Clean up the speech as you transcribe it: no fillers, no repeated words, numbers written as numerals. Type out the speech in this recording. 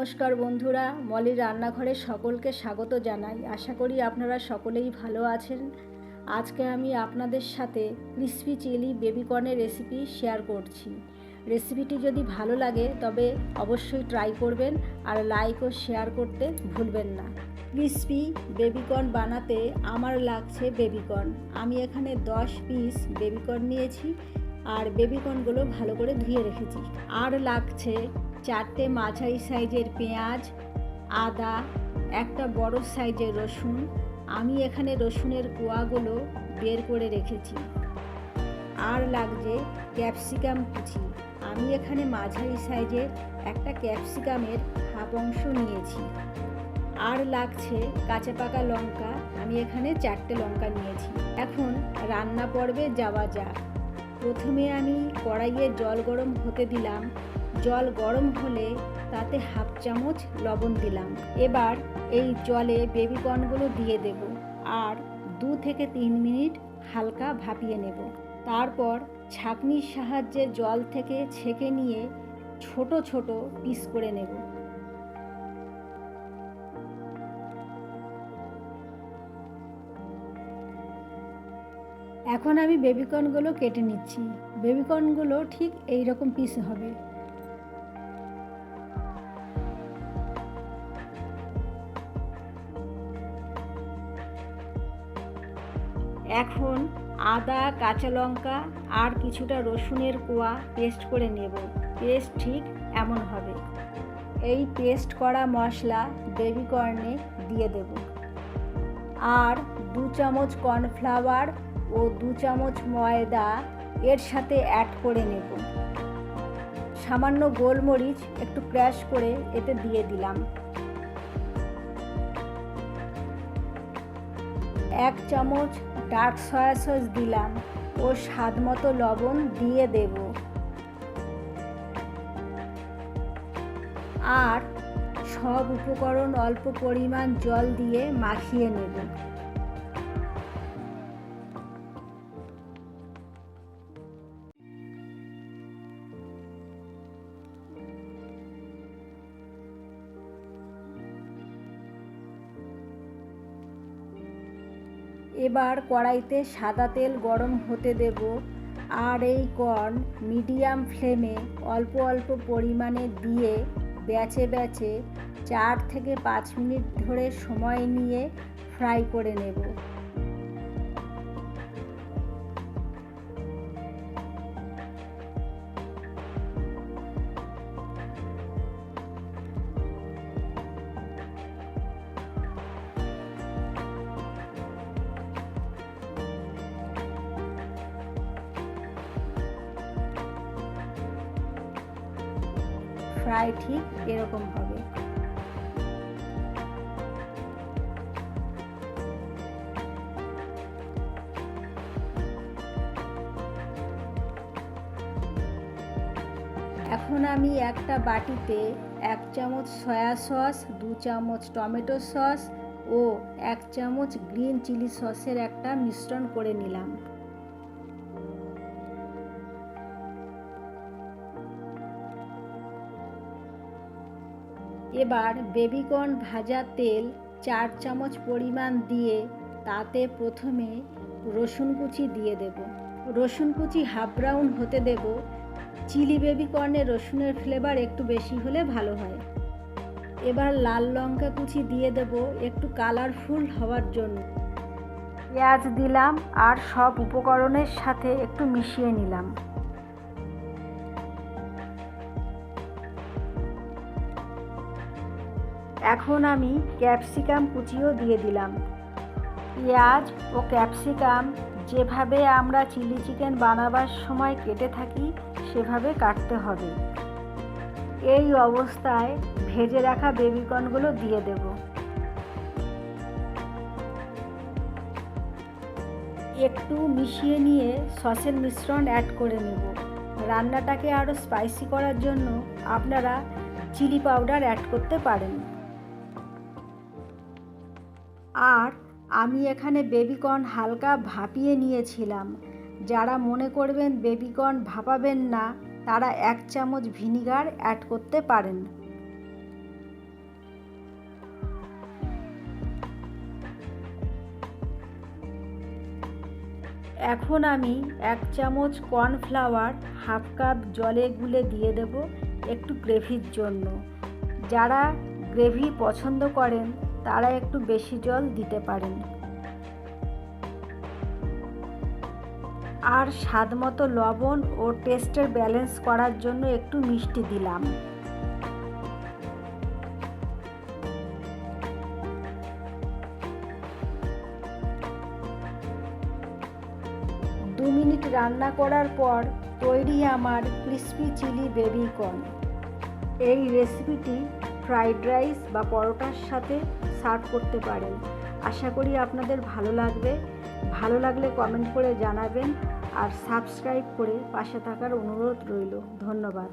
নমস্কার বন্ধুরা, মলির রান্নাঘরে সকলকে স্বাগত জানাই। আশা করি আপনারা সকলেই ভালো আছেন। আজকে আমি আপনাদের সাথে ক্রিসপি চিলি বেবিকর্নের রেসিপি শেয়ার করছি। রেসিপিটি যদি ভালো লাগে তবে অবশ্যই ট্রাই করবেন আর লাইক ও শেয়ার করতে ভুলবেন না। ক্রিসপি বেবিকর্ন বানাতে আমার লাগছে বেবিকর্ন। আমি এখানে 10 পিস বেবিকর্ন নিয়েছি আর বেবিকর্নগুলো ভালো করে ধুয়ে রেখেছি। আর লাগছে 4টে মাঝারি সাইজের পেঁয়াজ, আদা, একটা বড় সাইজের রসুন। আমি এখানে রসুনের কোয়াগুলো বের করে রেখেছি। আর লাগছে ক্যাপসিকাম কুচি। আমি এখানে মাঝারি সাইজের একটা ক্যাপসিকামের হাফ অংশ নিয়েছি। আর লাগছে কাঁচা পাকা লঙ্কা। আমি এখানে 4টে লঙ্কা নিয়েছি। এখন রান্না পর্বে যাওয়া যাক। প্রথমে আমি কড়াইয়ে জল গরম হতে দিলাম। জল গরম হলে তাতে হাফ চামচ লবণ দিলাম। এবার এই জলে বেবিকর্নগুলো দিয়ে দেব আর 2 থেকে 3 মিনিট হালকা ভাপিয়ে নেব। তারপর ছাঁকনির সাহায্যে জল থেকে ছেঁকে নিয়ে ছোট ছোট পিস করে নেব। এখন আমি বেবিকর্নগুলো কেটে নিচ্ছি। বেবিকর্নগুলো ঠিক এই রকম পিস হবে। এখন আদা, কাঁচা লঙ্কা আর কিছুটা রসুনের কোয়া পেস্ট করে নেব। পেস্ট ঠিক এমন হবে। এই পেস্ট করা মশলা বেবিকর্নে দিয়ে দেব। আর 2 চামচ কর্নফ্লাওয়ার ও 2 চামচ ময়দা এর সাথে অ্যাড করে নেব। সামান্য গোলমরিচ একটু ক্র্যাশ করে এতে দিয়ে দিলাম। 1 চামচ ডার্ক সয়া সস দিলাম ও স্বাদ মতো লবণ দিয়ে দেব। আর সব উপকরণ অল্প পরিমাণ জল দিয়ে মাখিয়ে নেব। এবার কড়াইতে সাদা তেল গরম হতে দেব আর এই কর্ন মিডিয়াম ফ্লেমে অল্প অল্প পরিমাণে দিয়ে ব্যাচে ব্যাচে 4 থেকে 5 মিনিট ধরে সময় নিয়ে ফ্রাই করে নেব। ফ্রাই ঠিক এরকম হবে। এখন আমি একটা বাটিতে 1 চামচ সয়া সস, 2 চামচ টমেটো সস ও 1 চামচ গ্রিন চিলি সসের একটা মিশ্রণ করে নিলাম। এবার বেবিকর্ন ভাজা তেল 4 চামচ পরিমাণ দিয়ে তাতে প্রথমে রসুন কুচি দিয়ে দেব। রসুন কুচি হাফ ব্রাউন হতে দেব। চিলি বেবিকর্নে রসুনের ফ্লেভার একটু বেশি হলে ভালো হয়। এবার লাল লঙ্কা কুচি দিয়ে দেব একটু কালারফুল হওয়ার জন্য। পেঁয়াজ দিলাম আর সব উপকরণের সাথে একটু মিশিয়ে নিলাম। এখন আমি ক্যাপসিকাম কুচিও দিয়ে দিলাম। পেঁয়াজ ও ক্যাপসিকাম যেভাবে আমরা চিলি চিকেন বানাবার সময় কেটে থাকি সেভাবে কাটতে হবে। এই অবস্থায় ভেজে রাখা বেবিকর্নগুলো দিয়ে দেব। একটু মিশিয়ে নিয়ে সসের মিশ্রণ অ্যাড করে নেব। রান্নাটাকে আরও স্পাইসি করার জন্য আপনারা চিলি পাউডার অ্যাড করতে পারেন। আর আমি এখানে বেবিকর্ন হালকা ভাপিয়ে নিয়েছিলাম। যারা মনে করবেন বেবিকর্ন ভাপাবেন না তারা 1 চামচ ভিনিগার অ্যাড করতে পারেন। এখন আমি 1 চামচ কর্নফ্লাওয়ার হাফ কাপ জলে গুলে দিয়ে দেব একটু গ্রেভির জন্য। যারা গ্রেভি পছন্দ করেন তারা একটু বেশি জল দিতে পারেন। আর স্বাদ মতো লবণ ও টেস্টের ব্যালেন্স করার জন্য একটু মিষ্টি দিলাম। দু মিনিট রান্না করার পর তৈরি আমার ক্রিসপি চিলি বেবি কর্ন। এই রেসিপিটি ফ্রাইড রাইস বা পরোটার সাথে সার্ভ করতে পারেন। আশা করি আপনাদের ভালো লাগবে। ভালো লাগলে কমেন্ট করে জানাবেন আর সাবস্ক্রাইব করে পাশে থাকার অনুরোধ রইল। ধন্যবাদ।